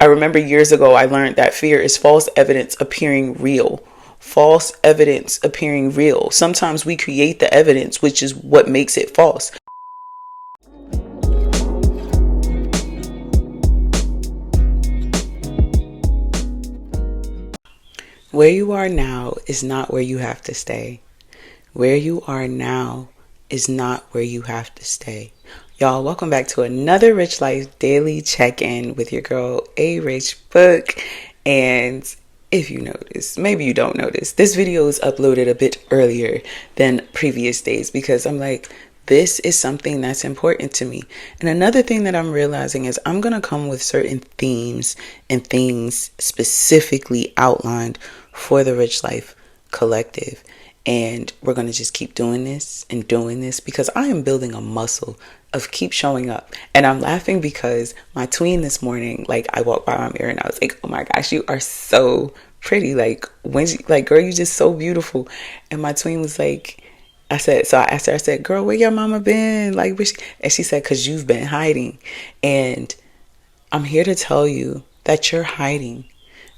I remember years ago I learned that fear is false evidence appearing real. False evidence appearing real. Sometimes we create the evidence, which is what makes it false. Where you are now is not where you have to stay. Where you are now is not where you have to stay. Y'all, welcome back to another Rich Life Daily Check-In with your girl, A Rich Book. And if you notice, maybe you don't notice, this video is uploaded a bit earlier than previous days because I'm like, this is something that's important to me. And another thing that I'm realizing is I'm going to come with certain themes and things specifically outlined for the Rich Life Collective. And we're going to just keep doing this because I am building a muscle of keep showing up. And I'm laughing because my tween this morning, like I walked by my mirror and I was like, oh my gosh, you are so pretty. Like girl, you just so beautiful. And my tween was like, I asked her, I said, girl, where your mama been? Like, and she said, 'cause you've been hiding. And I'm here to tell you that you're hiding.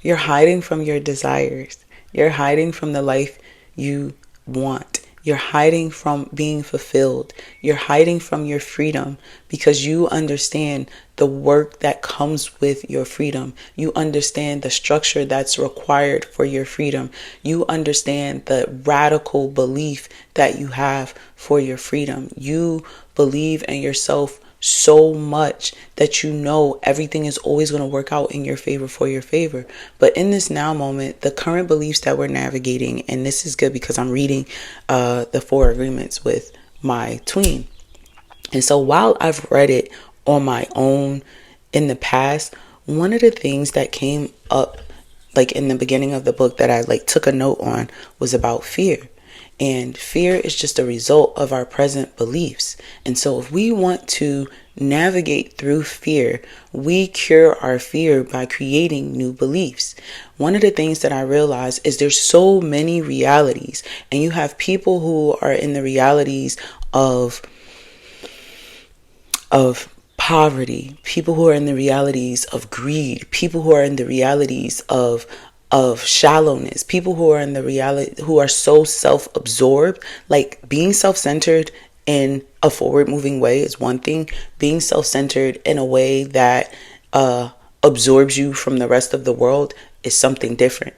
You're hiding from your desires. You're hiding from the life you want. You're hiding from being fulfilled. You're hiding from your freedom because you understand the work that comes with your freedom. You understand the structure that's required for your freedom. You understand the radical belief that you have for your freedom. You believe in yourself so much that you know everything is always going to work out in your favor for your favor. But in this now moment, the current beliefs that we're navigating, and this is good because I'm reading the 4 agreements with my tween. And so while I've read it on my own in the past, one of the things that came up like in the beginning of the book that I like took a note on was about fear. And fear is just a result of our present beliefs. And so if we want to navigate through fear, we cure our fear by creating new beliefs. One of the things that I realize is there's so many realities, and you have people who are in the realities of poverty, people who are in the realities of greed, people who are in the realities of shallowness, people who are in the reality, who are so self-absorbed. Like being self-centered in a forward-moving way is one thing. Being self-centered in a way that absorbs you from the rest of the world is something different.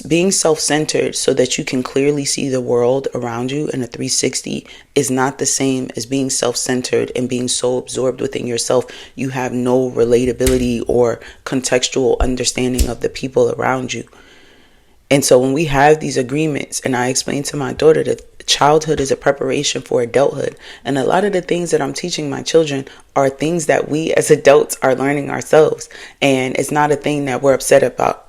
Being self-centered so that you can clearly see the world around you in a 360 is not the same as being self-centered and being so absorbed within yourself you have no relatability or contextual understanding of the people around you. And so when we have these agreements, and I explain to my daughter that childhood is a preparation for adulthood, and a lot of the things that I'm teaching my children are things that we as adults are learning ourselves, and it's not a thing that we're upset about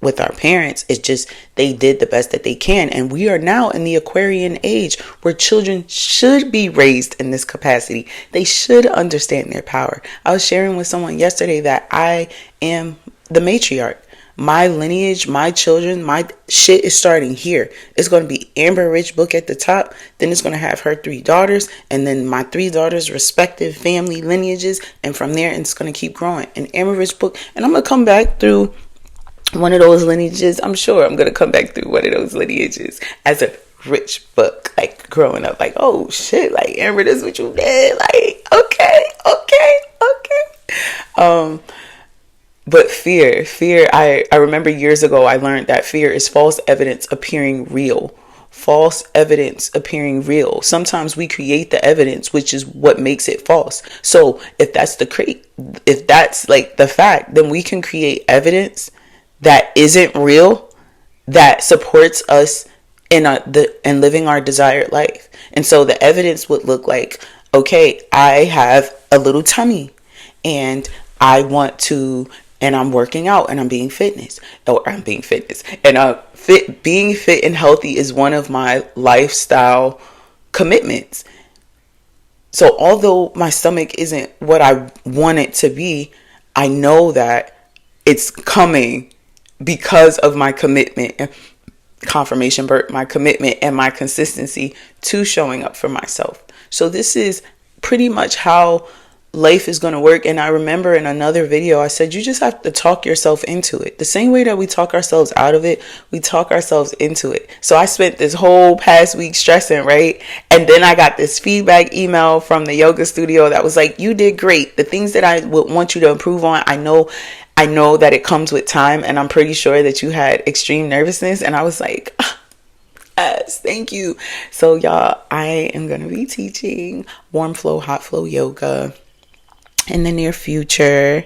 with our parents. It's just they did the best that they can, and we are now in the Aquarian age where children should be raised in this capacity. They should understand their power. I was sharing with someone yesterday that I am the matriarch. My lineage, my children, my shit is starting here. It's going to be Amber Rich Book at the top. Then it's going to have her 3 daughters, and then my 3 daughters' respective family lineages, and from there it's going to keep growing. And Amber Rich Book, and I'm going to come back through one of those lineages. I'm sure I'm going to come back through one of those lineages as a rich book, like growing up, like, oh shit, like Amber, this is what you did, like, okay. But fear, I remember years ago I learned that fear is false evidence appearing real. False evidence appearing real. Sometimes we create the evidence, which is what makes it false. So if that's like the fact, then we can create evidence that isn't real, that supports us in living our desired life. And so the evidence would look like, okay, I have a little tummy and I want to, and I'm working out and I'm being fitness. And being fit and healthy is one of my lifestyle commitments. So although my stomach isn't what I want it to be, I know that it's coming because of my commitment and confirmation, my commitment and my consistency to showing up for myself. So this is pretty much how life is going to work. And I remember in another video, I said, you just have to talk yourself into it. The same way that we talk ourselves out of it, we talk ourselves into it. So I spent this whole past week stressing, right? And then I got this feedback email from the yoga studio that was like, you did great. The things that I would want you to improve on, I know that it comes with time. And I'm pretty sure that you had extreme nervousness. And I was like, yes, thank you. So y'all, I am going to be teaching warm flow, hot flow yoga in the near future.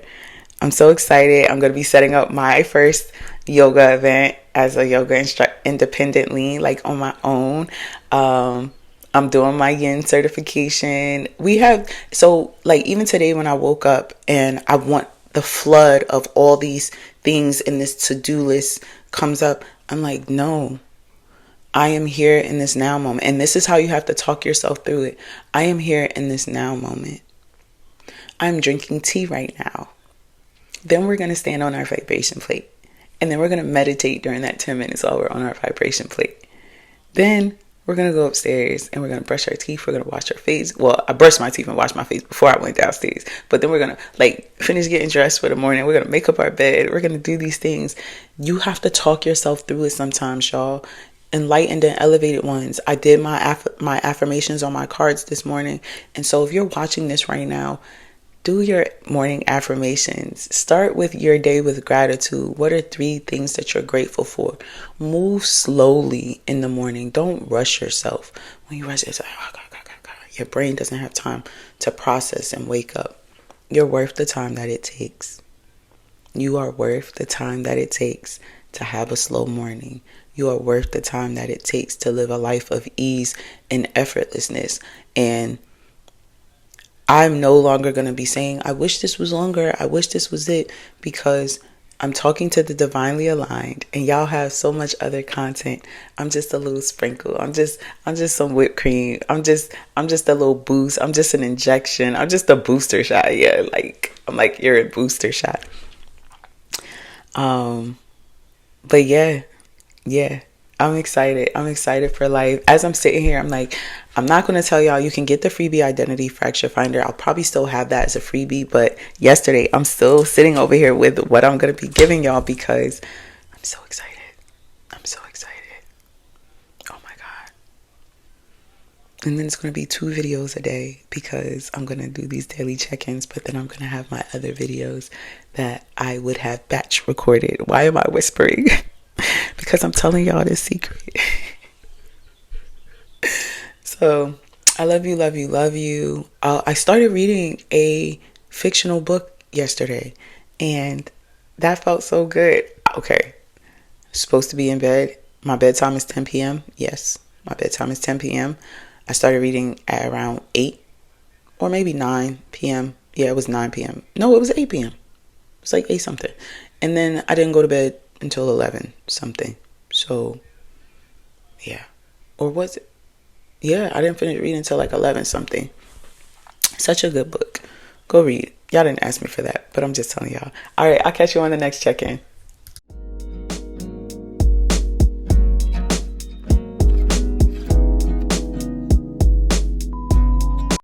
I'm so excited. I'm going to be setting up my first yoga event as a yoga instructor independently, like on my own. I'm doing my yin certification. So like even today when I woke up and I want the flood of all these things in this to-do list comes up, I'm like, no. I am here in this now moment. And this is how you have to talk yourself through it. I am here in this now moment. I'm drinking tea right now. Then we're going to stand on our vibration plate. And then we're going to meditate during that 10 minutes while we're on our vibration plate. Then we're going to go upstairs and we're going to brush our teeth. We're going to wash our face. Well, I brushed my teeth and washed my face before I went downstairs. But then we're going to finish getting dressed for the morning. We're going to make up our bed. We're going to do these things. You have to talk yourself through it sometimes, y'all. Enlightened and elevated ones. I did my affirmations on my cards this morning. And so if you're watching this right now, do your morning affirmations. Start with your day with gratitude. What are 3 things that you're grateful for? Move slowly in the morning. Don't rush yourself. When you rush, it's like, your brain doesn't have time to process and wake up. You're worth the time that it takes. You are worth the time that it takes to have a slow morning. You are worth the time that it takes to live a life of ease and effortlessness. And I'm no longer going to be saying, I wish this was longer. I wish this was it, because I'm talking to the divinely aligned and y'all have so much other content. I'm just a little sprinkle. I'm just some whipped cream. I'm just a little boost. I'm just an injection. I'm just a booster shot. Yeah. I'm like, you're a booster shot. But yeah, I'm excited. I'm excited for life. As I'm sitting here, I'm like, I'm not going to tell y'all you can get the freebie identity fracture finder. I'll probably still have that as a freebie. But yesterday, I'm still sitting over here with what I'm going to be giving y'all because I'm so excited. I'm so excited. Oh my God. And then it's going to be 2 videos a day because I'm going to do these daily check-ins. But then I'm going to have my other videos that I would have batch recorded. Why am I whispering? Because I'm telling y'all this secret. So I love you, love you, love you. I started reading a fictional book yesterday and that felt so good. Okay. Supposed to be in bed. My bedtime is 10 p.m. Yes, my bedtime is 10 p.m. I started reading at around 8 or maybe 9 p.m. Yeah, it was 9 p.m. No, it was 8 p.m. It's like 8 something. And then I didn't go to bed until 11 something. So, yeah. Or was it? Yeah, I didn't finish reading until like 11 something. Such a good book. Go read. Y'all didn't ask me for that, but I'm just telling y'all. All right, I'll catch you on the next check-in.